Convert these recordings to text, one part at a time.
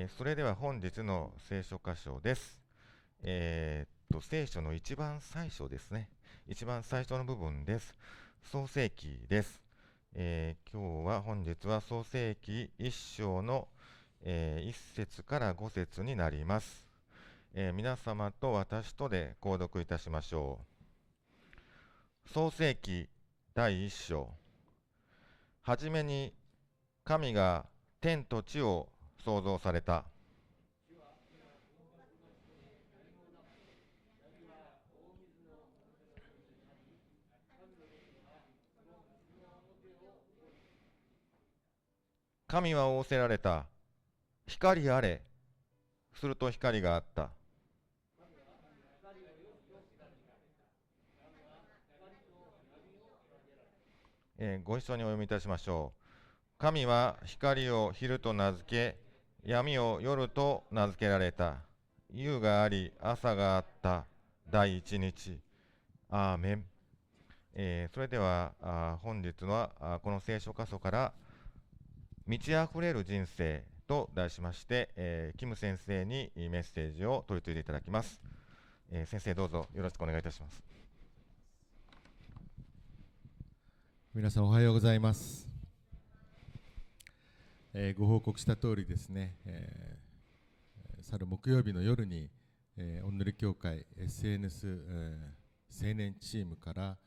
それでは本日の聖書箇所です。聖書の一番最初ですね。一番最初の部分です。創世記です。本日は創世記一章の、1節から5節になります。皆様と私とで購読いたしましょう。創世記第一章。はじめに神が天と地を創造された。神は仰せられた。光あれ。すると光があった。ご一緒にお読みいたしましょう。神は光を昼と名付け、闇を夜と名付けられた。夕があり、朝があった。第一日。アーメン。それでは本日はこの聖書箇所から満ち溢れる人生と題しまして、キム先生にメッセージを取り次いでいただきます。先生どうぞよろしくお願いいたします。皆さんおはようございます。ご報告した通りですね、去る木曜日の夜に、おんぬり協会 SNS、青年チームから、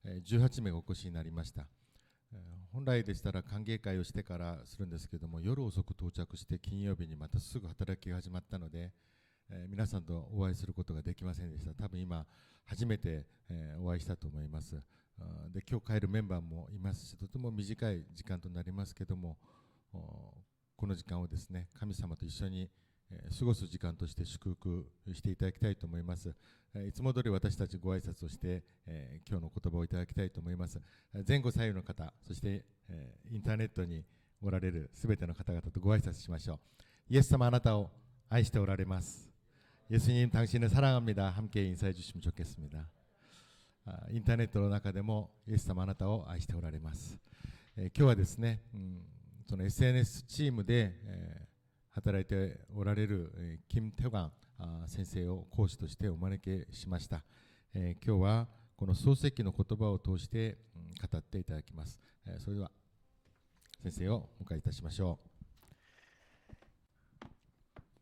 18名がお越しになりました。本来でしたら歓迎会をしてからするんですけども、夜遅く到着して金曜日にまたすぐ働きが始まったので、皆さんとお会いすることができませんでした。多分今初めて、お会いしたと思います。で今日帰るメンバーもいますし、とても短い時間となりますけども、この時間をですね、神様と一緒に過ごす時間として祝福していただきたいと思います。いつも通り私たちご挨拶をして、今日の言葉をいただきたいと思います。前後左右の方、そしてインターネットにおられるすべての方々とご挨拶しましょう。イエス様あなたを愛しておられます。예수님 당신을 사랑합니다. 함께 인사해 주시면 좋겠습니다. 인터넷の中でもイエス様あなたを愛しておられます。今日はですね、その SNS チームで、働いておられる金태광先生を講師としてお招きしました。今日はこの創世記の言葉を通して語っていただきます。それでは先生をお迎えいたしましょ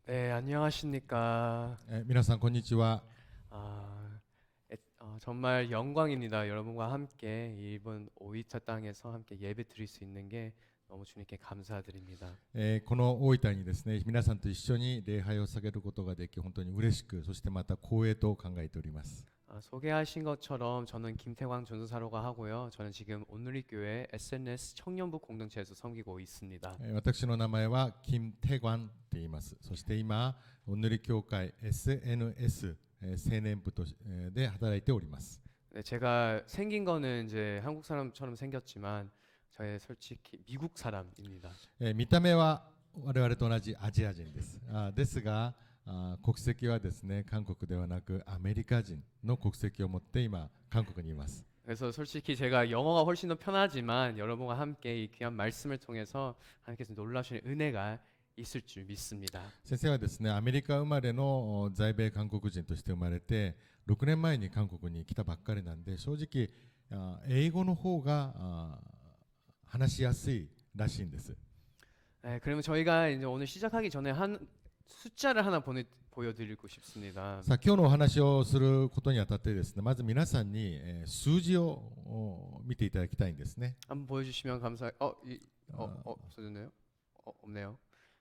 う。네, 안녕하십니까. 皆さんこんにちは。 정말 영광입니다. 여러분과 함께 이번 오이타 땅에서 함께 예배 드릴 수 있는 게 너무 주님께 감사드립니다. この大分にですね、皆さんと一緒に礼拝を捧げることができ本当に嬉しく、そしてまた光栄と考えております。 소개하신 것처럼 저는 김태광 전도사라고 하고요. 저는 지금 온누리교회 SNS 청년부 공동체에서 섬기고 있습니다. 私の名前は金태관と言います。そして今、おぬり教会 SNS 青年部とで働いております。 네, 제가 생긴 거는 이제 한국 사람처럼 생겼지만 저의 솔직히 미국 사람입니다. 見た目は我々と同じアジア人です。ですが、国籍はですね、韓国ではなくアメリカ人の国籍を持って今韓国にいます。 그래서 솔직히 제가 영어가 훨씬 더 편하지만 여러분과 함께 이 귀한 말씀을 통해서 하나님께서 놀라시는 은혜가 있을 줄 믿습니다. 先生はですね、アメリカ生まれの在米韓国人として生まれて6年前に韓国に来たばっかりなんで、正直英語の方が話しやすいらしいんです。 네, 그러면 저희가 이제 오늘 시작하기 전에 한 숫자를 하나 보여드리고 싶습니다. さあ今日のお話をすることにあたってですね、まず皆さんに数字を見ていただきたいんですね。 한번 보여주시면 없어졌네요? 없네요.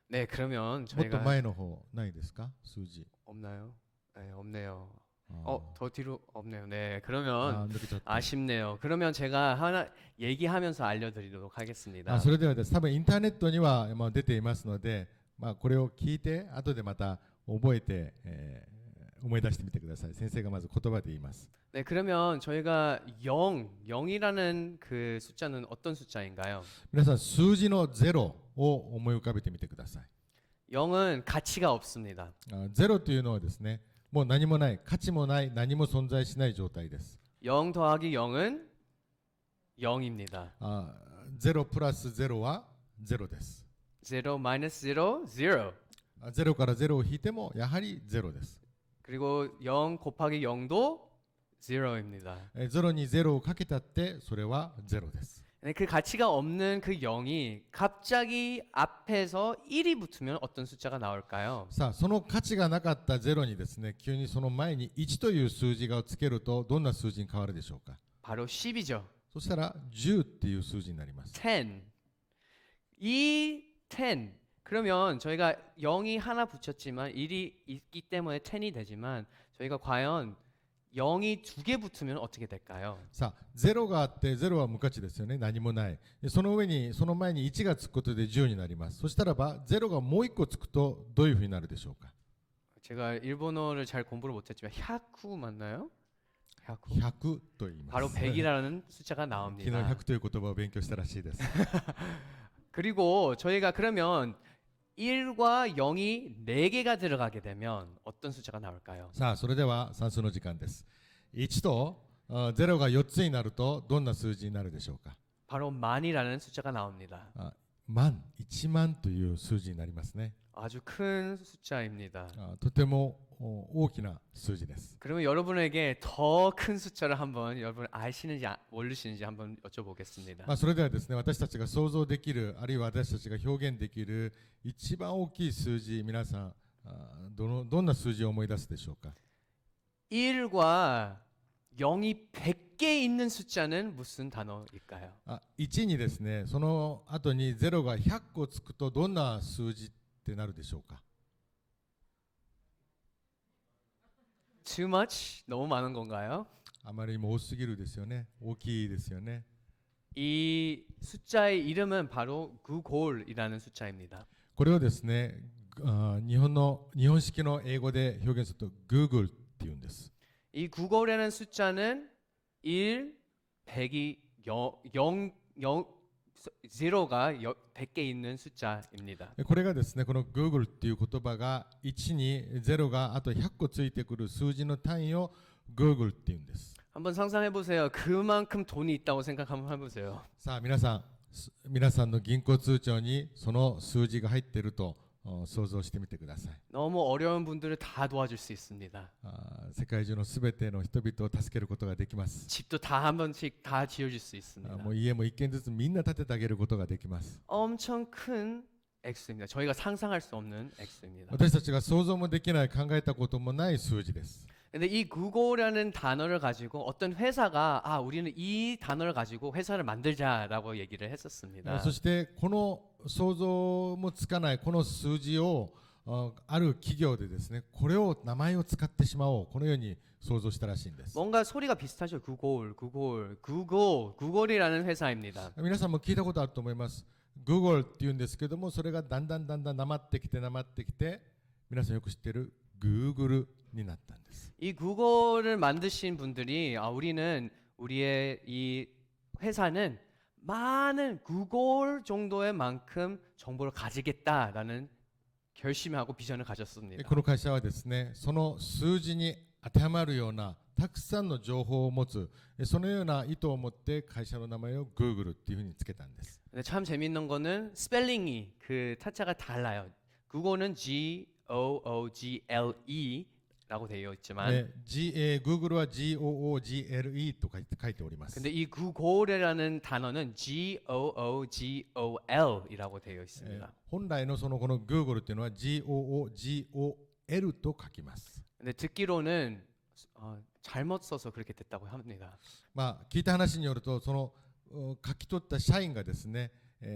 네, 그러면 もっと 저희가 前の方ないですか、数字。 없나요? 네, 없네요. 어. 더 뒤로 없네요. 네, 그러면 이렇게 졌다. 아쉽네요. 그러면 제가 하나 얘기하면서 알려드리도록 하겠습니다. それではですね、多分インターネットには出ていますので、これを聞いて後でまた覚えて、思い出してみてください。先生がまず言葉で言います。 네, 그러면 저희가 0이라는 그 숫자는 어떤 숫자인가요? 皆さん数字の0を思い浮かべてみてください。 0은 가치가 없습니다. 0というのはですね、もう何もない、価値もない、何も存在しない状態です。 0 더하기 0은 0입니다. 0プラス0は0です。 0 minus 0, 0. 0から0を引いてもやはり0です。 그리고 0 곱하기 0도 0입니다. 0に0をかけたってそれは0です。 근데 그 가치가 없는 그 0이 갑자기 앞에서 1이 붙으면 어떤 숫자가 나올까요? さあその価値がなかった0にですね、急にその前に1という数字がつけるとどんな数字に変わるでしょうか。 바로 10이죠. そしたら10っていう数字になります。 10. 이 10. 그러면 저희가 0이 하나 붙였지만 1이 있기 때문에 10이 되지만 저희가 과연 0이 두 개 붙으면 어떻게 될까요? さあ0があって0は無価値ですよね。何もない。でその上にその前に1がつくことで10になります。そしたらば0がもう1個つくとどういうふうになるでしょうか。 제가 일본어를 잘 공부를 못했지만 100 맞나요? 100. 100と言います。 바로 100이라는 숫자가 昨日 나옵니다. 100という言葉を勉強したらしいです。 그리고 저희가 그러면 1과 0이 4개가 들어가게 되면 어떤 숫자가 나올까요? さあそれでは算数の時間です。1と0が4つになるとどんな数字になるでしょうか。 바로 만이라는 숫자가 나옵니다. 万、1万という数字になりますね。 아주 큰 숫자입니다. とても大きな数字です。 그러면 여러분에게 더 큰 숫자를 한번 여러분 아시는지 모르시는지 한번 여쭤보겠습니다. それではですね、私たちが想像できる、あるいは私たちが表現できる一番大きい数字、皆さんどんな数字を思い出すでしょうか。 1과 0이 100개 있는 숫자는 무슨 단어일까요? 1にですね、その後に0が100個つくとどんな数字ってなるでしょうか。 Too much? 너무 많은 건가요? あまりにも多すぎるですよね。大きいですよね。 이 숫자의 이름은 바로 구골이라는 숫자입니다. これをですね、日本式の英語で表現すると Google って言うんです。 이 구골이라는 숫자는 1, 100이 0가 100개 있는 숫자입니다. これがですね、この Google っていう言葉が1に0があと100個ついてくる数字の単位を Google って言うんです。 한번 상상해 보세요. 그만큼 돈이 있다고 생각 한번 해보세요. さあ皆さんの銀行通帳にその数字が入っていると想像してみてください。 너무 어려운 분들을 다 도와줄 수 있습니다. 世界中のすべての人々を助けることができます。 집도 다 한 번씩 다 지어줄 수 있습니다. もう家も一軒ずつみんな建ててあげることができます。 엄청 큰 액수입니다. 저희가 상상할 수 없는 액수입니다. 私たちが想像もできない、考えたこともない数字です。 근데 이 구고라는 단어를 가지고 어떤 회사가 우리는 이 단어를 가지고 회사를 만들자라고 얘기를 했었습니다. そしてこの想像もつかないこの数字をある企業でですね、これを名前を使ってしまおう、このように想像したらしいんです。 뭔가 소리가 비슷하죠. 구골이라는 회사입니다. 皆さんも聞いたことあると思います。Google って言うんですけども、それがだんだんなまってきて皆さんよく知っている Google になったんです。 이 구글을 만드신 분들이 우리의 이 회사는 많은 구글 정도의 만큼 정보를 가지겠다라는 결심하고 비전을 가졌습니다. この会社はですね、その数字に当てはまるようなたくさんの情報を持つ、そのような意図を持って会社の名前を Google っていうふうにつけたんです。 근데 참 재밌는 거는 스펠링이 그 타자가 달라요. 구글은 GOOGLE라고 되어 있지만 Google は GOOGLE と書いております。 근데 이 구글이라는 단어는 GOOGOL이라고 되어 있습니다. 本来のこの Google っていうのは GOOGOL と書きます。 근데 듣기로는 잘못 써서 그렇게 됐다고 합니다. 聞いた話によると、その書き取った社員がですね、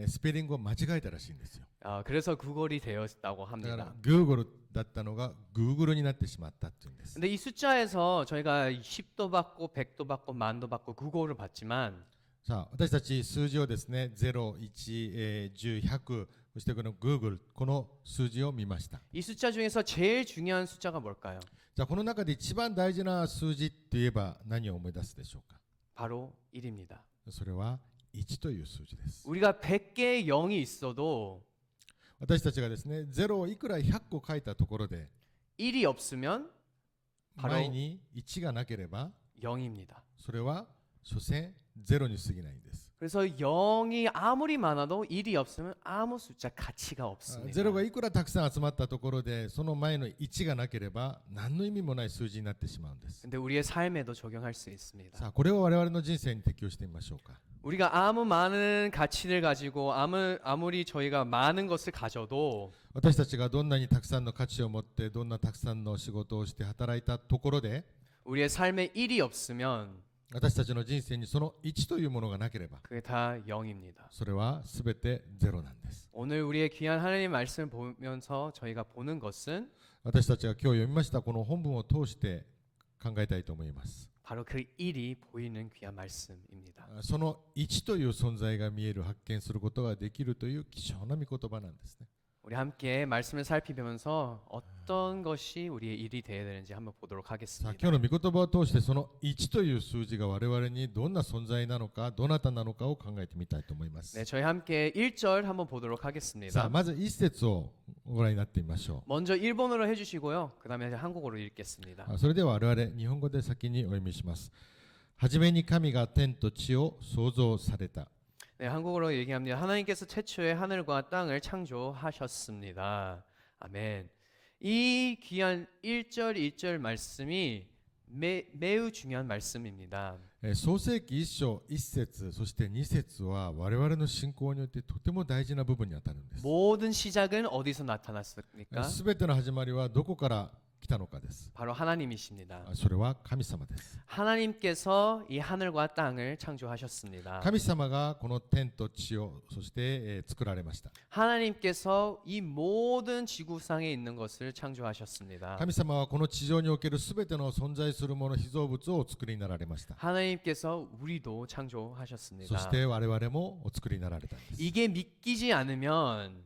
スペリングを間違えたらしいんですよ。 그래서 구글이 되었다고 だから 합니다. Google だったのが Google になってしまったっていうんです。 근데 이 숫자에서 저희가 10도 받고 100도 받고 만도 받고 구글을 받지만 さあ私たち数字をですね、0、1、10、100、そしてこの Google、この数字を見ました。 이 숫자 중에서 제일 중요한 숫자가 뭘까요? じゃあこの中で一番大事な数字って言えば何を思い出すでしょうか。 바로 1입니다. それは1という数字です。 우리가 100개의 0이 있어도 私たちがですね、0をいくら100個書いたところで 1이 없으면 바로 前に1がなければ 0입니다. それは所詮ゼロに過ぎないんです。 그래서 0이 아무리 많아도 1이 없으면 아무 숫자 가치가 없습니다. ゼロがいくらたくさん集まったところでその前の1がなければ何の意味もない数字になってしまうんです。 근데 우리의 삶에도 적용할 수 있습니다. さあこれを我々の人生に適用してみましょうか。 우리가 아무 많은 가치를 가지고 아무리 저희가 많은 것을 가져도 私たちがどんなにたくさんの価値を持ってどんなたくさんの仕事をして働いたところで 우리의 삶에 1이 없으면 私たちの人生にその1というものがなければ 그게 다 0입니다. それは全てゼロなんです。 오늘 우리의 귀한 하나님 말씀을 보면서 저희가 보는 것은 私たちが今日読みましたこの本文を通して考えたいと思います。 바로 그 1이 보이는 귀한 말씀입니다. その1という存在が見える発見することができるという貴重な御言葉なんですね。 우리 함께 말씀을 살피면서 어떤 것이 우리의 일이 되어야 되는지 한번 보도록 さあ 하겠습니다. 今日の御言葉を通してその1という数字が我々にどんな存在なのかどなたなのかを考えてみたいと思います。 네, 저희 함께 1절 한번 보도록 さあ 하겠습니다. まず1節をご覧になってみましょ 먼저 일본어로 해주시고요. 그 다음에 한국어로 읽겠습니다. う。それでは我々日本語で先にお読みします。はじめに神が天と地を創造された。 네, 한국어로 얘기합니다. 하나님께서 최초의 하늘과 땅을 창조하셨습니다. 아멘. 이 귀한 1절 말씀이 매우 중요한 말씀입니다. 創世記1章1節そして2節は我々の信仰によってとても大事な部分にあたるんです。 모든 시작은 어디서 나타났습니까? すべての始まりはどこから来たのかです。 바로 하나님이십니다. それは神様です。 하나님께서 이 하늘과 땅을 창조하셨습니다. 神様がこの天と地をそして作られました。 하나님께서 이 모든 지구상에 있는 것을 창조하셨습니다. 神様はこの地上におけるすべての存在するもの被造物をお作りになられました。 하나님께서 우리도 창조하셨습니다. そして我々もお作りになられたんです。 이게 믿기지 않으면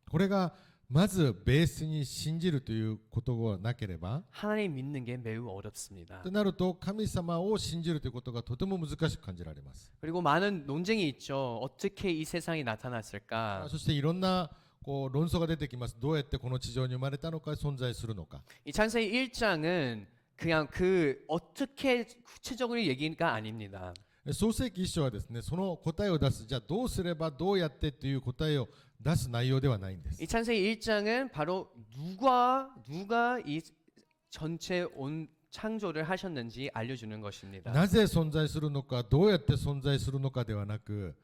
これがまずベースに信じるということがなければ 하나님 믿는 게 매우 어렵습니다. となると神様を信じるということがとても難しく感じられます。 그리고 많은 논쟁이 있죠. 어떻게 이 세상이 나타났을까? そしていろんな論争が出てきます。どうやってこの地上に生まれたのか存在するのか。 이 창세기 1장은 그냥 어떻게 구체적으로 얘기가 아닙니다. 創世記一章はですね、その答えを出す、じゃあどうすればどうやってという答えを出す内容ではないんです。 이 창세기 1장은 바로 누가 이 전체 온 창조를 하셨는지 알려주는 것입니다. なぜ存在するのか、どうやって存在するのかではなく、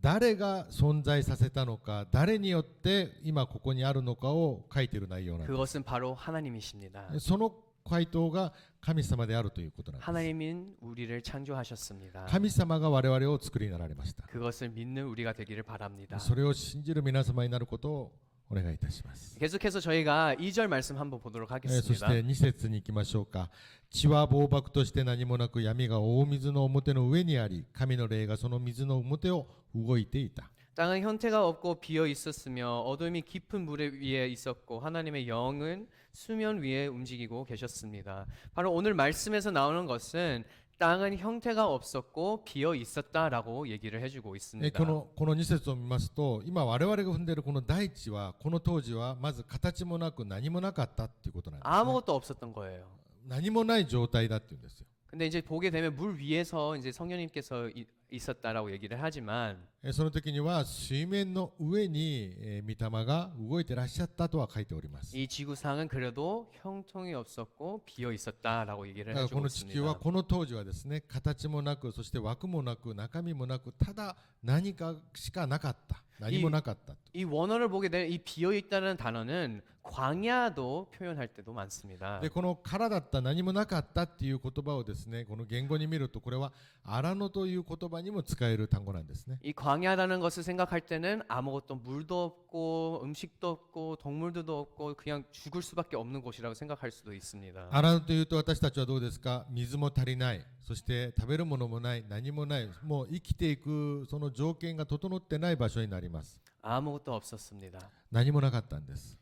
誰が存在させたのか、誰によって今ここにあるのかを書いている内容なんです。 그것은 바로 하나님이십니다. その回答が神様であるということなんです。 하나님인 우리를 창조하셨습니다. 神様が我々を作りになられました。 그것을 믿는 우리가 되기를 바랍니다. それを信じる皆様になることをお願いいたします。 계속해서 저희가 2절 말씀 한번 보도록 そし 하겠습니다. て2節に行きましょうか。地は暴漠として何もなく闇が大水の表の上にあり、神の霊がその水の表を動いていた。 땅은 형태가 없고 비어 있었으며 어둠이 깊은 물 위에 있었고 하나님의 영은 수면 위에 움직이고 계셨습니다. 바로 오늘 말씀에서 나오는 것은 땅은 형태가 없었고 비어 있었다라고 얘기를 해주고 있습니다. この2節を見ますと、今我々が踏んでいるこの大地はこの当時はまず形もなく何もなかったということなんです、ね。 아무것도 없었던 거예요. 何もない状態だっていうんですよ。 근데 이제 보게 되면 물 위에서 이제 성령님께서 있었다라고 얘기를 하지만 その時には水面の上に御霊が動いてらっしゃったとは書いております。 이 지구상은 그래도 형통이 없었고 비어 있었다라고 얘기를 だからこ 해주고 の地球は 있습니다. この当時はですね、形もなく、そして枠もなく、中身もなく、ただ何かしかなかった。何もなかったと。 이 원어를 보게 되면 이 비어 있다는 단어는 광야도 표현할 때도 많습니다. でこの空だった何もなかったっていう言葉をですね、この言語に見るとこれは荒野という言葉にも使える単語なんですね。 이 광야라는 것을 생각할 때는 아무것도 물도 없고 음식도 없고 동물들도 없고 그냥 죽을 수밖에 없는 곳이라고 생각할 수도 있습니다. 荒野というと私たちはどうですか。水も足りない、そして食べるものもない、何もない、もう生きていくその条件が整ってない場所になります。 아무것도 없었습니다. 何もなかったんです。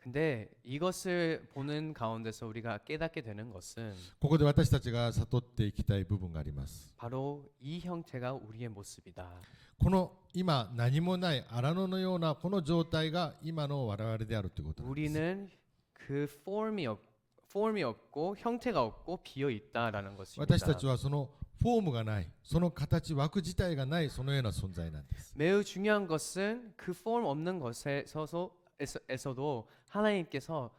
근데 이것을 보는 가운데서 우리가 깨닫게 되는 것은 ここで私たちが悟っていきたい部分があります。 바로 이 형태가 우리의 모습이다. この今何もない荒野のようなこの状態が今の我々であるということなんです。 우리는 그 폼이 없고 형태가 없고 비어 있다라는 것입니다. 私たちはそのフォームがない、その形、枠自体がない、そのような存在なんです。 매우 중요한 것은 그 폼 없는 것에서도 하나님께서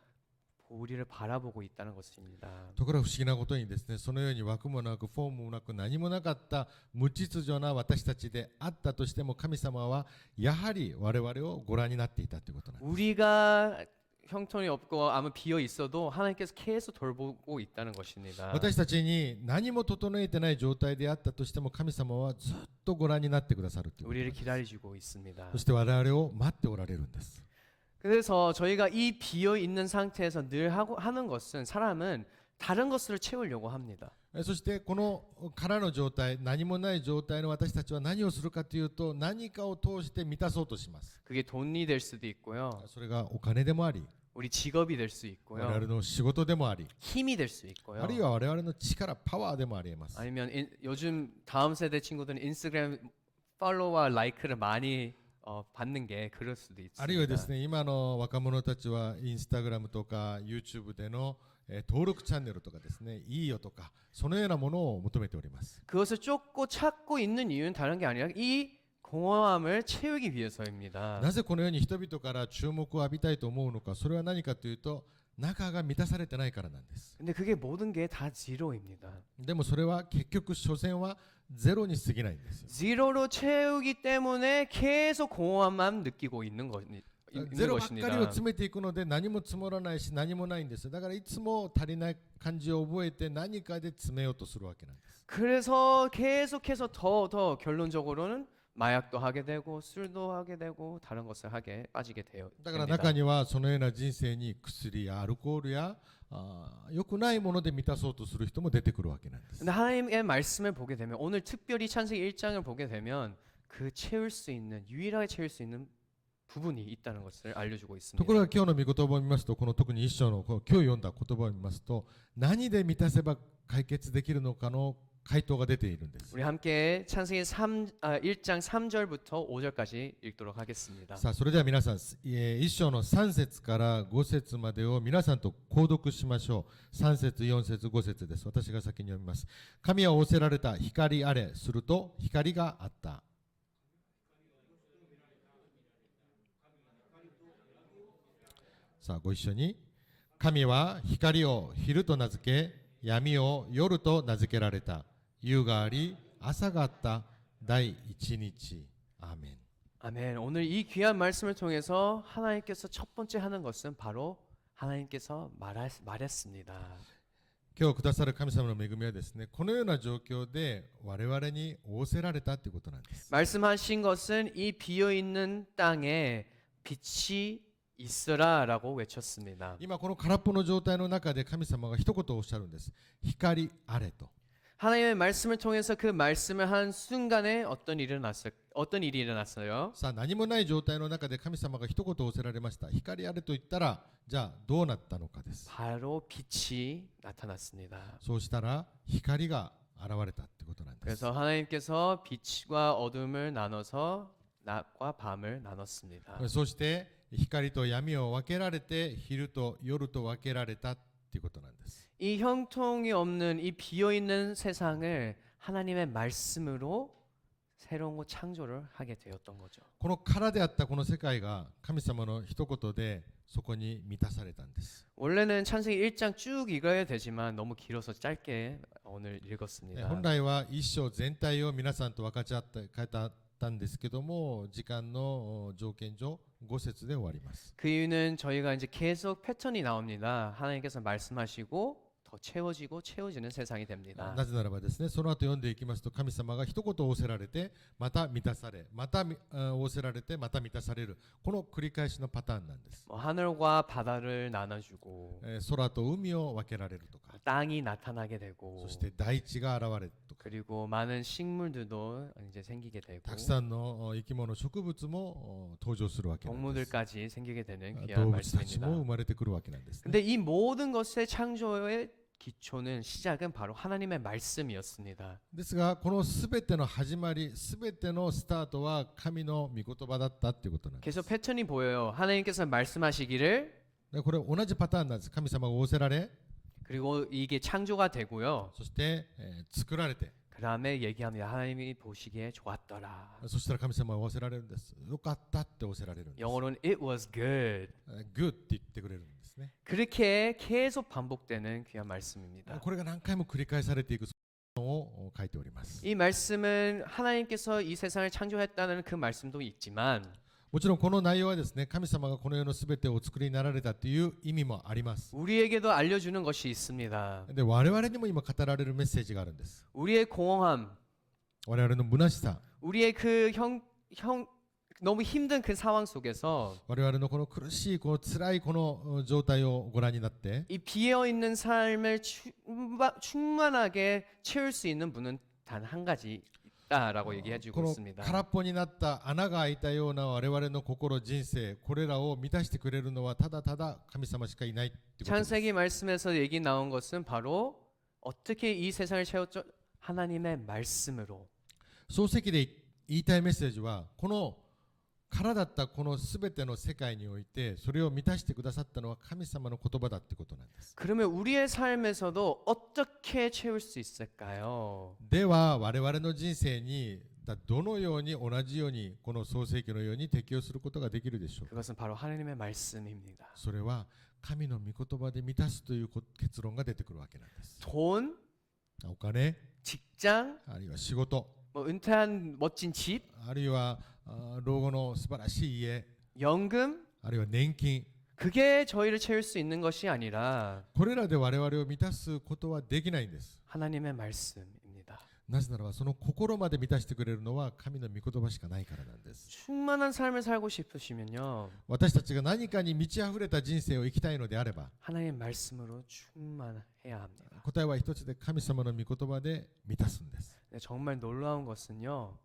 우리를 바라보고 있다는 것입니다. ところが不思議なことにですね、そのように枠もなくフォームもなく何もなかった無秩序な私たちであったとしても、神様はやはり我々をご覧になっていたということなんです。 우리가 형통이 없고 아무 비어 있어도 하나님께서 계속 돌보고 있다는 것입니다. 私たちに何も整えてない状態であったとしても、神様はずっとご覧になってくださるということなん 우리를 です。 기다리시고 있습니다. そして我々を待っておられるんです。 그래서 저희가 이 비어 있는 상태에서 늘 하는 것은 사람은 다른 것을 채우려고 합니다. そしてこの空の状態、何もない状態の私たちは何をするかというと、何かを通して満たそうとします。 그게 돈이 될 수도 있고요. それがお金でもあり、 우리 직업이 될 수 我 있고요. 々の仕事でもあり、 힘이 될 수 있고요. あるいは我々の力、パワーでもあります。 아니면 요즘 다음 세대 친구들은 인스타그램 팔로우와 라이크를 많이 받는 게 그럴 수도 あるいはで 있습니다. すね、今の若者たちはインスタグラムとか YouTube での登録チャンネルとかですね、いいよとか、そのようなものを求めております。 그것을 쫓고 찾고 있는 이유는 다른 게 아니라 이 공허함을 채우기 위해서입니다. なぜこのように人々から注目を浴びたいと思うのか、それは何かというと、中が満たされてないからなんです。 근데 그게 모든 게 다 제로입니다. でもそれは結局所詮はゼロに過ぎないんですよ。 제로로 채우기 때문에 계속 공허함만 느끼고 있는 ゼロばっかりを 것입니다. 詰めていくので何も積もらないし何もないんです。だからいつも足りない感じを覚えて何かで詰めようとするわけなんです。 그래서 계속해서 더 결론적으로는 마약도 하게 되고 술도 하게 되고 다른 것을 하게 빠지게 돼요. だから 됩니다. 中にはそのような人生に薬やアルコールや良くないもので満たそうとする人も出てくるわけなんです。 근데 하나님의 말씀을 보게 되면 오늘 특별히 창세기 1장을 보게 되면 그 채울 수 있는 유일하게 채울 수 있는 부분이 있다는 것을 알려주고 ところ 있습니다. が今日の御言葉を見ますと、この特に一章のこの今日読んだ言葉を見ますと、何で満たせば解決できるのかの回答が出ているんです。 우리 함께 창세기 1장 3절부터 5절까지 읽도록 하겠습니다. さあ、それでは皆さん、一章の3節から5節までを皆さんと購読しましょう。3節、4節、5節です。私が先に読みます。神は仰せられた、光あれ、すると光があった。さあ、ご一緒に。神は光を昼と名付け、闇を夜と名付けられた。夕があり、朝があった。第一日。アーメン。 아멘. 오늘 이 귀한 말씀을 통해서 하나님께서 첫 번째 하는 것은 바로 하나님께서 말했습니다. 今日くださる神様の恵みはですね、このような状況で我々に仰せられたということなんです。 말씀하신 것은 이 비어 있는 땅에 빛이 있으라라고 외쳤습니다. 今この空っぽの状態の中で神様が一言おっしゃるんです。光あれと。 하나님의 말씀을 통해서 그 말씀을 한 순간에 어떤 일이 일어났어요? さあ、何もない状態の中で神様が一言仰せられました。光あれと言ったら、じゃあどうなったのかです。 바로 빛이 나타났습니다. そうしたら光が現れたってことなんです。 그래서 하나님께서 빛과 어둠을 나눠서 낮과 밤을 나눴습니다. そして光と闇を分けられて、昼と夜と分けられたっていうことなんです。 이 형통이 없는 이 비어 있는 세상을 하나님의 말씀으로 새로운 창조를 하게 되었던 거죠. この空であったこの世界が神様の一言でそこに満たされたんです。 원래는 창세기 1장 쭉 읽어야 되지만 너무 길어서 짧게 오늘 本 읽었습니다. 来は一章全体を皆さんと分かち合って書いてあったんですけども、時間の条件上5節で終わります。 그 이유는 저희가 이제 계속 패턴이 나옵니다. 하나님께서 말씀하시고 더 채워지고 채워지는 세상이 됩니다. なぜならばですね、その後読んでいきますと、神様が一言仰せられてまた満たされ、また仰せられてまた満たされる、この繰り返しのパターンなんです。 뭐 하늘과 바다를 나눠주고 空と海を分けられるとか、 땅이 나타나게 되고 そして大地が現れるとか、 그리고 많은 식물들도 이제 생기게 되고 たくさんの生き物、植物も登場するわけなんです。 동물들까지 생기게 되는 귀한 動物たち 말씀입니다. も生まれてくるわけなんですね。 근데 이 모든 것의 창조의 기초는 시작은 바로 하나님의 말씀이었습니다. ですが、このすべての始まり、すべてのスタートは神の御言葉だったっていうことなんです。 계속 패턴이 보여요. 하나님께서 말씀하시기를 でこれ同じパターンなんです。神様が仰せられ、 그리고 이게 창조가 되고요. そして、作られて、 그 다음에 얘기합니다. 하나님이 보시기에 좋았더라. そしたら神様は仰せられるんです。よかったって仰せられるんです。 영어로는 it was good. good って言ってくれるんですね。 그렇게 계속 반복되는 귀한 말씀입니다. これが何回も繰り返されていくのを書いております。 이 말씀은 하나님께서 이 세상을 창조했다는 그 말씀도 있지만 もちろんこの内容はですね、神様がこの世のすべてをお作りになられたという意味もあります。 우리에게도 알려주는 것이 있습니다. で、我々にも今語られるメッセージがあるんです。 우리의 공허함, 我々の虚しさ、 우리의 너무 힘든 그 상황 속에서 我々のこの苦しい、この辛いこの状態をご覧になって、 이 비어 있는 삶을 충만하게 채울 수 있는 분은 단 한 가지 있다라고 こ 얘기해주고 の 있습니다. 空っぽになった穴が開いたような我々の心、人生、これらを満たしてくれるのはただただ神様しかいないってことです。 창세기 말씀에서 얘기 나온 것은 바로 어떻게 이 세상을 채웠죠? 하나님의 말씀으로. 漱石で言いたいメッセージは、この空だったこのすべての世界においてそれを満たしてくださったのは神様の言葉だってことなんです。 그러면 우리의 삶에서도 어떻게 채울 수 있을까요? では我々の人生にどのように同じようにこの創世記のように適用することができるでしょうか。 그것은 바로 하나님의 말씀입니다. それは神の御言葉で満たすという結論が出てくるわけなんです。 돈, お金、 직장, あるいは仕事、 뭐 은퇴한 멋진 집, あるいは老後の素晴らしい家、 연금, あるいは年金、 그게 저희를 채울 수 있는 것이 아니라 これらで我々を満たすことはできないんです。 하나님의 말씀입니다. なぜならばその心まで満たしてくれるのは神の御言葉しかないからなんです。 충만한 삶을 살고 싶으시면요. 私たちが何かに満ち溢れた人生を生きたいのであれば、 하나님의 말씀으로 충만해야 합니다. 答えは一つで神様の御言葉で満たすんです。 네, 정말 놀라운 것은요.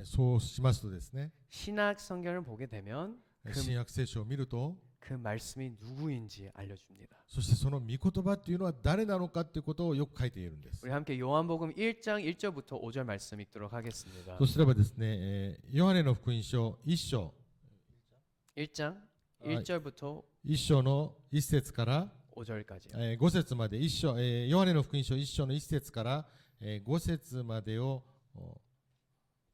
そうしますとですね、 신약 성경을 보게 되면 新約聖書を見ると、 그 말씀이 누구인지 알려줍니다. そしてその御言葉っていうのは誰なのかっていうことをよく書いているんです。 우리 함께 요한복음 1장 1절부터 5절 말씀 읽도록 하겠습니다. そうすればですね、ヨハネの福音書1章 1장 1절부터 1章の1節から 5절까지. 5節まで1章、ヨハネの福音書1章の1節から5節までを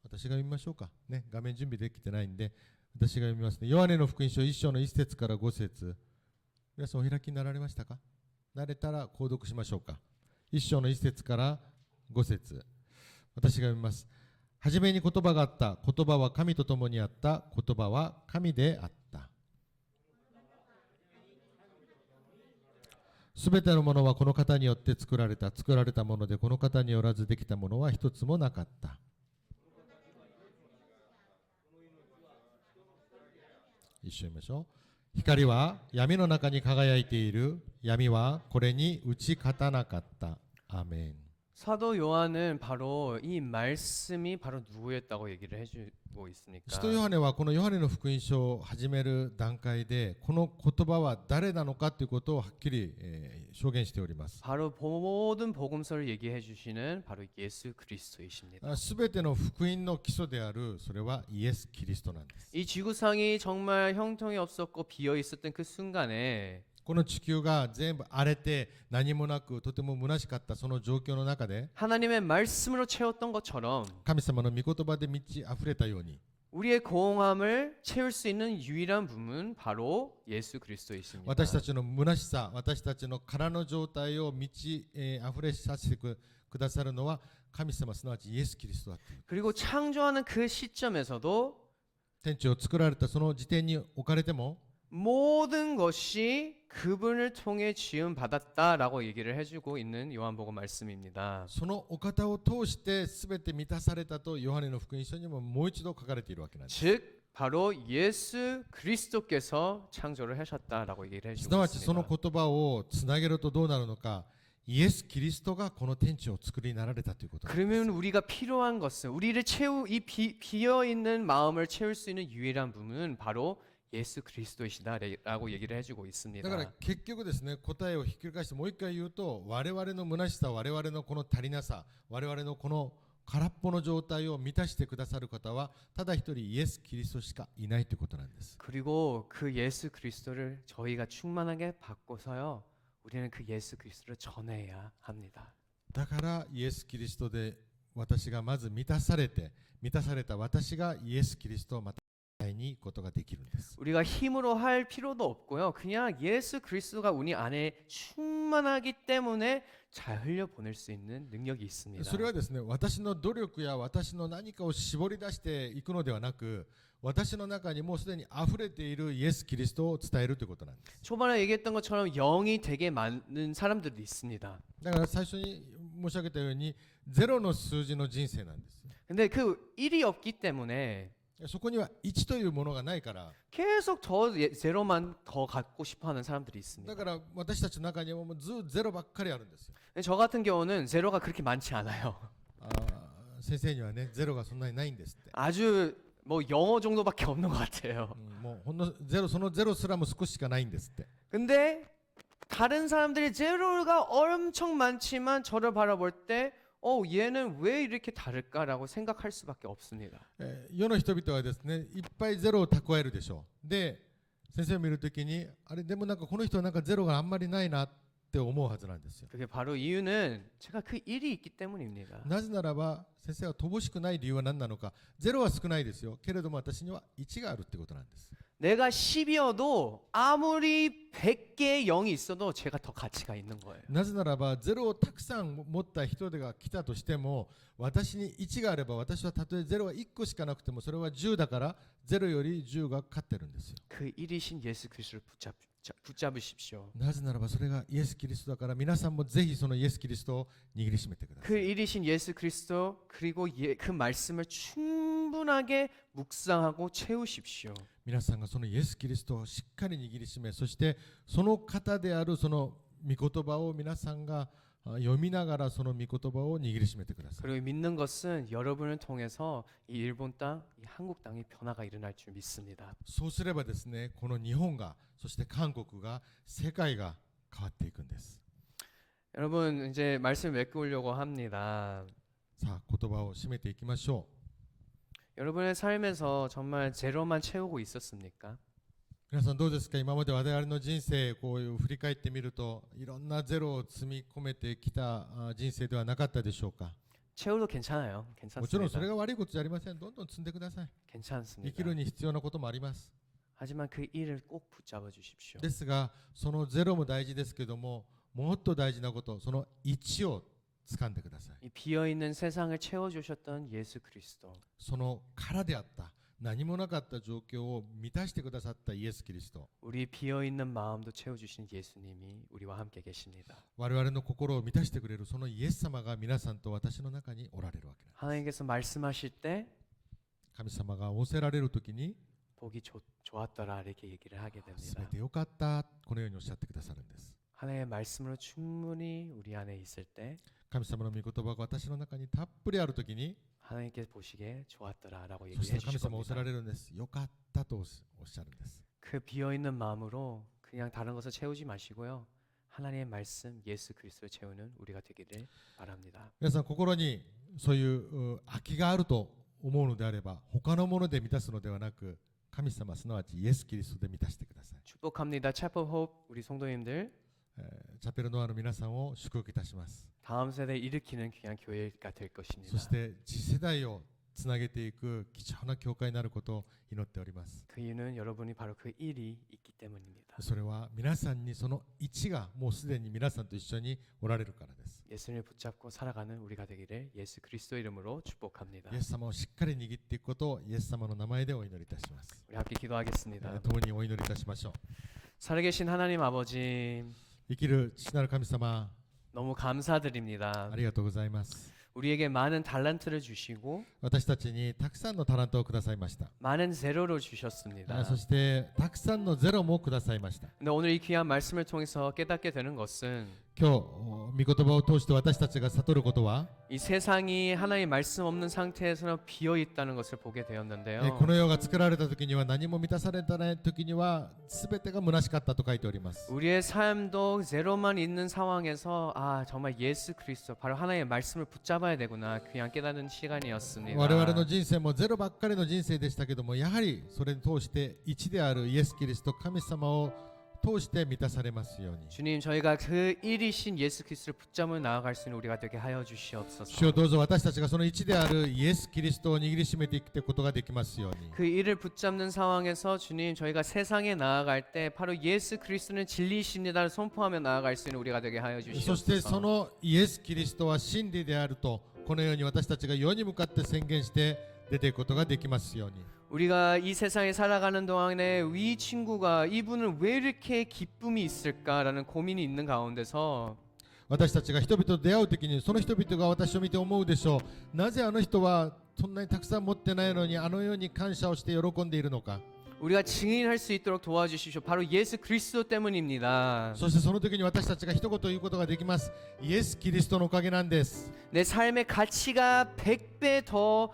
私が読みましょうか、ね、画面準備できてないんで私が読みますね。ヨハネの福音書1章の1節から5節、皆さんお開きになられましたか。慣れたら購読しましょうか。1章の1節から5節、私が読みます。はじめに言葉があった。言葉は神と共にあった。言葉は神であった。すべてのものはこの方によって作られた。作られたものでこの方によらずできたものは一つもなかった。一緒に言いましょう。光は闇の中に輝いている。闇はこれに打ち勝たなかった。アーメン。 사도 요한은 바로 이 말씀이 바로 누구였다고 얘기를 해주고 있으니까. 使徒ヨハネはこのヨハネの福音書を始める段階でこの言葉は誰なのかということをはっきり、証言しております。 바로 모든 복음서를 얘기해 주시는 바로 예수 그리스도이십니다. すべての福音の基礎であるそれはイエス・キリストなんです。 이 지구상이 정말 형통이 없었고 비어 있었던 그 순간에 この地球が全部荒れて何もなくとても虚しかったその状況の中で 하나님의 말씀으로 채웠던 것처럼 神様の御言葉で満ち溢れたように 우리의 공허함을 채울 수 있는 유일한 분은 바로 예수 그리스도이십니다. 私たちの虚しさ、私たちの空の状態を満ち溢れさせてくださるのは神様、すなわちイエス・キリストだという。 그리고 창조하는 그 시점에서도 天地を作られたその時点に置かれても 모든 것이 그분을 통해 지음 받았다라고 얘기를 해주고 있는 요한복음 말씀입니다. そのお方を通して全て満たされたとヨハネの福音書にももう一度書かれているわけなんです。 즉 바로 예수 그리스도께서 창조를 하셨다라고 얘기를 す 해주고 なわちその 있습니다. 言葉をつなげるとどうなるのか、イエス・キリストがこの天地を作りになられたということなんです。 그러면 우리가 필요한 것은 우리를 이 비어 있는 마음을 채울 수 있는 유일한 분은 바로 예수 그리스도이시다라고 얘기를 해주고 だ 있습니다. から結局ですね、答えをひっくり返してもう一回言うと、我々の虚しさ、我々のこの足りなさ、我々のこの空っぽの状態を満たしてくださる方はただ一人イエス・キリストしかいないということなんです。 그리고 그 예수 그리스도를 저희가 충만하게 받고서요 우리는 그 예수 그리스도를 전해야 합니다. だからイエス・キリストで私がまず満たされて、満たされた私がイエス・キリストをまた会いに行くことができるんです。 우리가 힘으로 할 필요도 없고요. 그냥 예수 그리스도가 우리 안에 충만하기 때문에 잘 흘려 보낼 수 있는 능력이 있습니다. それはですね、私の努力や私の何かを絞り出していくのではなく、私の中にもうすでに溢れているイエス・キリストを伝えるということなんです。 초반에 얘기했던 것처럼 영이 되게 많은 사람들도 있습니다. だから最初に申し上げたように、ゼロの数字の人生なんです。 근데 그 1이 없기 때문에 そこには1というものがないから、 계속 더 제로만 더 갖고 싶어하는 사람들이 だ 있습니다. から私たちの中にはもうずっとゼロばっかりあるんですよ。 근데 저 같은 경우는 제로가 그렇게 많지 않아요. 先生にはね、ゼロがそんなにないんですって。 아주 뭐 영어 정도밖에 없는 것 같아요. もうほんのゼロ、そのゼロすらも少ししかないんですって。 근데 다른 사람들이 제로가 엄청 많지만 저를 바라볼 때 얘는 왜 이렇게 다를까라고 생각할 수밖에 없습니다. 世の人々はですね、いっぱいゼロを蓄えるでしょう。で、先生を見るときに、あれでもなんかこの人はなんかゼロがあんまりないなって思うはずなんですよ。 그게 바로 이유는 제가 그 1이 있기 때문입니다. なぜならば先生は乏しくない理由は何なのか。ゼロは少ないですよ。けれども私には1があるってことなんです。 내가 10이어도 아무리 100개의 0이 있어도 제가 더 가치가 있는 거예요. なぜならばゼロをたくさん持った人が来たとしても、私に1があれば、私はたとえゼロが1個しかなくてもそれは10だから、ゼロより10が勝ってるんですよ。 그 1이신 예수 그리스도를 붙잡으십시오. なぜならばそれがイエス・キリストだから、皆さんもぜひそのイエス・キリストを握りしめてくださ 그 い。 1이신 예수 그리스도 그리고 그 말씀을 충분하게 묵상하고 채우십시오. 皆さんがそのイエス・キリストをしっかり握りしめ、そしてその方であるその御言葉を皆さんが読みながら、その御言葉を握りしめてください。 그리고 믿는 것은 여러분을 통해서 이 일본 땅, 이 한국 땅에 변화가 일어날 줄 믿습니다. そうすればですね、この日本が、そして韓国が、世界が変わっていくんです。 여러분 이제 말씀 메꾸려고 합니다. さあ、言葉を締めていきましょ 여러분의 삶에서 정말 제로만 채우고 있었습니까? う。皆さんどうですか。今まで我々の人生こういう振り返ってみると、いろんなゼロを積み込めてきた人生ではなかったでしょうか。 채워도 괜찮아요. もちろんそれ 괜찮습니다. が悪いことじゃありません。どんどん積んでください。生き 괜찮습니다. るに必要なこともあります。 하지만 그 일을 꼭 붙잡아 주십시오. ですが、そのゼロも大事ですけども、もっと大事なこと、その1を掴んでください。 이 비어 있는 세상을 채워 주셨던 예수 그리스도. その空であった、何もなかった状況を満たしてくださったイエス・キリスト。 우리 비어 있는 마음도 채워 주신 예수님이 우리와 함께 계십니다. 我々の心を満たしてくれるそのイエス様が皆さんと私の中におられるわけなんです。 하나님께서 말씀하실 때 神様が仰せられるときに、 보기 좋았더라 이렇게 얘기를 하게 す 됩니다. べてよかった、このようにおっしゃってくださるんです。 하나님의 말씀으로 충분히 우리 안에 있을 때 神様の御言葉が私の中にたっぷりあるときに、 하나님께 보시기에 좋았더라라고 そし 얘기해 て神 주실 様は仰せ 겁니다. られるんです。よかったとおっしゃるんです。 그 비어 있는 마음으로 그냥 다른 것을 채우지 마시고요. 하나님의 말씀 예수 그리스도를 채우는 우리가 되기를 바랍니다. 皆さん心にそういう空きがあると思うのであれば、他のもので満たすのではなく、神様すなわちイエス・キリストで満たしてください。 축복합니다. 챕터 호흡 우리 성도님들 チャペルノアの皆さんを祝福いたします。 다음 세대 일으키는 귀한 교회가 될 そ 것입니다. して次世代をつなげていく貴重な教会になることを祈っております。 그 이유는 여러분이 바로 그 일이 있기 때문입니다. それは皆さんにその1がもうすでに皆さんと一緒におられるからです。 예수님을 붙잡고 살아가는 우리가 되기를 예수 그리스도 이름으로 축복합니다. イエス様をしっかり握っていくことをイエス様の名前でお祈りいたします。 우리 함께 기도하겠습니다. 共にお祈りいたしましょう。 살아계신 하나님 아버지 生きる父なる神様、 너무 감사드립니다. ありがとうございます。 우리에게 많은 달란트를 주시고 私たちにたくさんのタラントをくださいました。 많은 제로를 주셨습니다. そしてたくさんのゼロもくださいました。 근데 오늘 이 귀한 말씀을 통해서 깨닫게 되는 것은 今日御言葉を通して私たちが悟ることは、 이 세상이 하나님의 말씀 없는 상태에서는 비어 있다는 것을 보게 되었는데요. この世が作られた時には何も満たされてない時には全てが虚しかったと書いております。 우리의 삶도 제로만 있는 상황에서 정말 예수 그리스도 바로 하나님의 말씀을 붙잡아야 되구나 그냥 깨닫는 시간이었습니다. 我々の人生もゼロばっかりの人生でしたけども、やはりそれに通して1であるイエス・キリスト神様を通して満たされますように。 주님, 저희가 그 일이신 예수 그리스도를 붙잡아 나아갈 수 있는 우리가 되게 하여 主よ 주시옵소서. どうぞ私たちがその一であるイエス・キリストを握りしめていくことができますように。 그 일을 붙잡는 상황에서 주님, 저희가 세상에 나아갈 때 바로 예수 그리스도는 진리이십니다를 선포하며 나아갈 수 있는 우리가 되게 하여 そしてそ 주시옵소서. のイエス・キリストは真理であると、このように私たちが世に向かって宣言して出ていくことができますように。 우리가 이 세상에 살아가는 동안에 이 친구가 이분은 왜 이렇게 기쁨이 있을까라는 고민이 있는 가운데서 私たちが人々と出会うときに、その人々が私を見て思うでしょう。なぜあの人はそんなにたくさん持ってないのに、あのように感謝をして喜んでいるのか。 우리가 증인할 수 있도록 도와주십시오. 바로 예수 그리스도 때문입니다. そしてその時に私たちが一言言うことができます。イエス・キリストのおかげなんです。 내 삶의 가치가 100배 더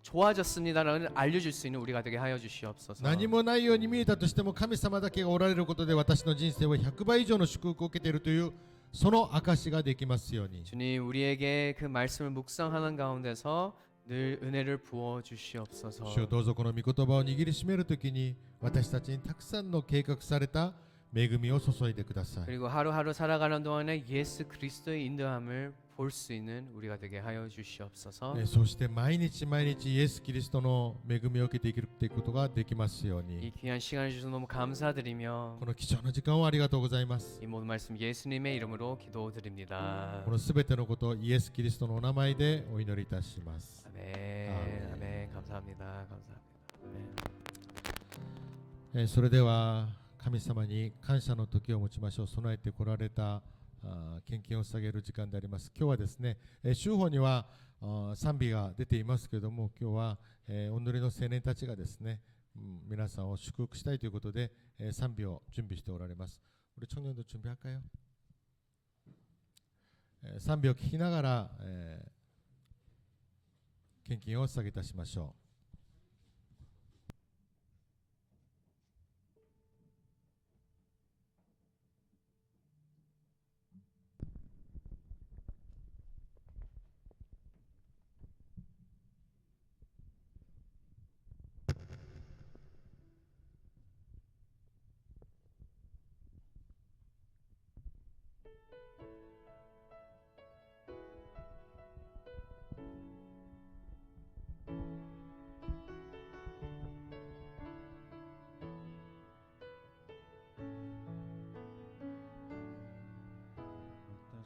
좋아졌습니다라는 알려줄 수 있는 우리가 되게 하여 주시옵소서. 何もないように見えたとしても、神様だけがおられることで私の人生は100倍以上の祝福を受けているという、その証ができますように。 주님, 우리에게 그 말씀을 묵상하는 가운데서 늘 은혜를 부어 주시옵소서. 主よどうぞこの御言葉を握りしめるときに、私たちにたくさんの計画された恵みを注いでください。 그리고 하루하루 살아가는 동안에 예수 그리스도의 인도함을 볼 수 있는 우리가 되게 하여 주시옵소서. そして毎日毎日イエス・キリストの恵みを受けていくことができますよう 이 に。 귀한 시간을 주셔서 너무 감사드리며 この貴重な時間をありがとうございます。 이 모든 말씀 예수님의 이름으로 기도드립니다. このすべてのことをイエス・キリストのお名前でお祈りいたします。 아멘. 아멘. 아멘. 감사합니다. 감사합니다. 아멘. それでは神様に感謝の時を持ちましょう。備えてこられた献金を捧げる時間であります。今日はですね、週報には賛美が出ていますけれども、今日はお祈りの青年たちがですね、皆さんを祝福したいということで賛美を準備しておられます。우리 청년도 준비할까요? 賛美を聞きながら献金を捧げいたしましょう。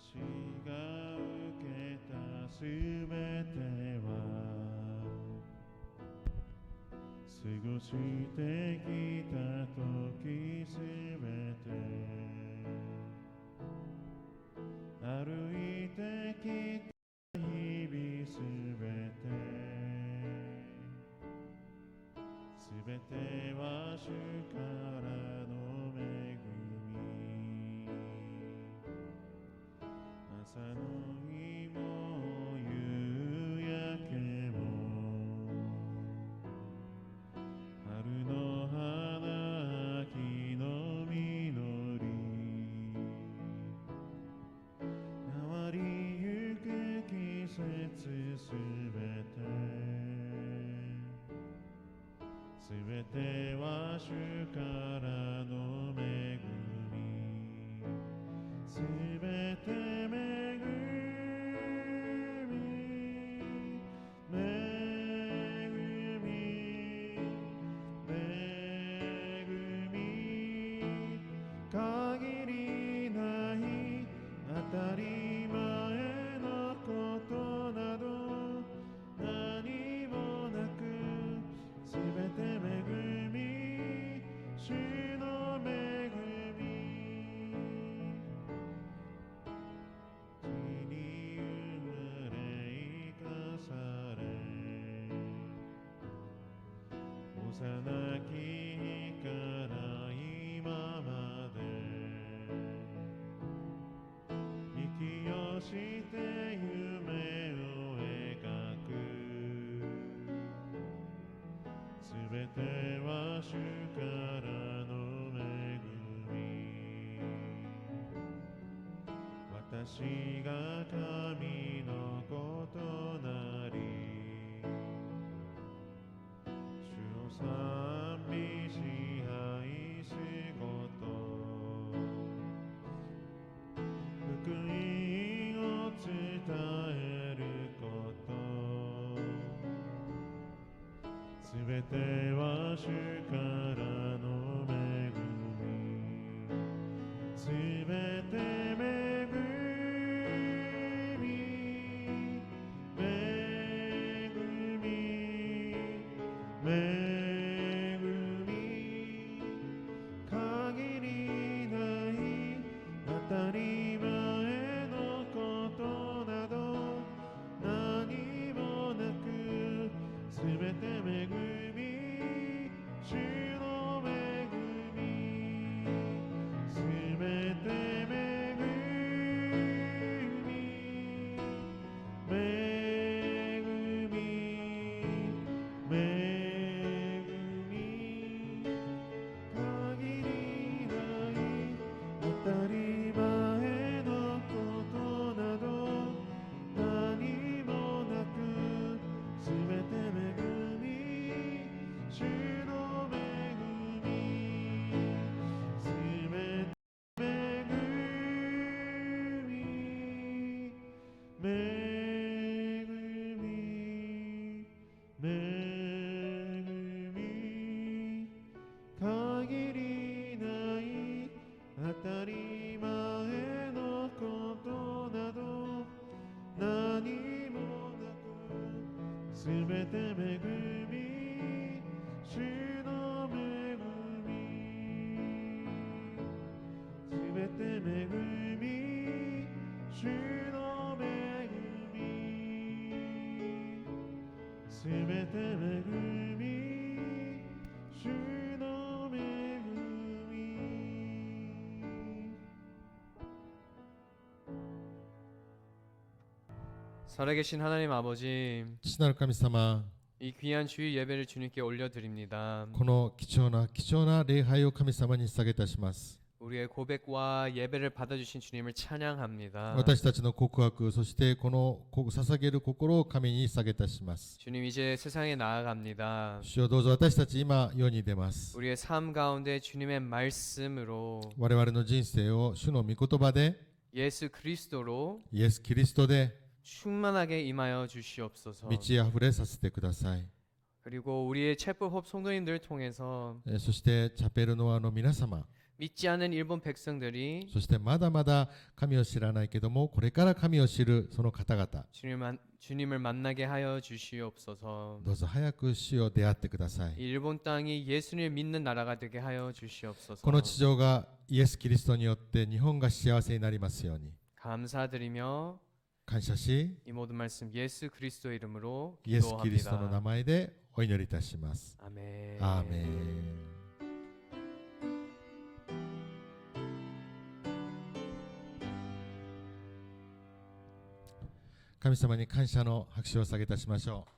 私が受けたすべては過ごしてきた時すべて歩いてきた日々すべてすべては主からの恵み朝の日も夕焼けも春の花秋の実り変わりゆく季節すべてすべては主からの恵みすべて恵み恵み恵み限りない当たり前のことなど何もなくすべて恵み主の恵み地に生まれ生かされ幼き日から今まで息をして夢を描くすべては主からの恵み私が神の子となり主を賛美支配すことすべては主からの恵みすべて恵み恵み恵み限りない当たり前のことなど何もなくすべて恵み主の恵みすべて恵み恵み恵み限りない当たり前のことなど何もなくすべて恵み主の恵みすべて恵み恵み恵み限りない当たり前のことなど何もなくすべて恵み主の恵みすべて恵み主の恵みすべて恵み主の恵み 살아계신 하나님 아버지, 父なる神様、 이 귀한 주일 예배를 주님께 올려드립니다. この貴重な礼拝を神様に捧げいたします。 우리의 고백과 예배를 받아주신 주님을 찬양합니다. 私たちの告白、そしてこの捧げる心を神に捧げいたします。 주님 이제 세상에 나아갑니다. 主よどうぞ私たち今世に出ます。 우리의 삶 가운데 주님의 말씀으로 我々の人生を主の御言葉で、 예수 그리스도로 イエス・キリストで 충만하게 임하여 주시옵소서. 満ち溢れさせてください。 그리고 우리의 챗불홉 성도님들 통해서 そしてチャペルノアの皆様、 믿지 않은 일본 백성들이 そしてまだまだ神を知らないけどもこれから神を知るその方々、 주님을 만나게 하여 주시옵소서. どうぞ早く主を出会ってください。 이 일본 땅이 예수님을 믿는 나라가 되게 하여 주시옵소서. この地上がイエス・キリストによって日本が幸せになりますように 감사드리며 感謝し、 이 모든 말씀 예수 그리스도 이름으로 イエス・キリストの名 기도합니다. 前でお祈りいたします。 아멘. アーメン。神様に感謝の拍手を捧げいたしましょう。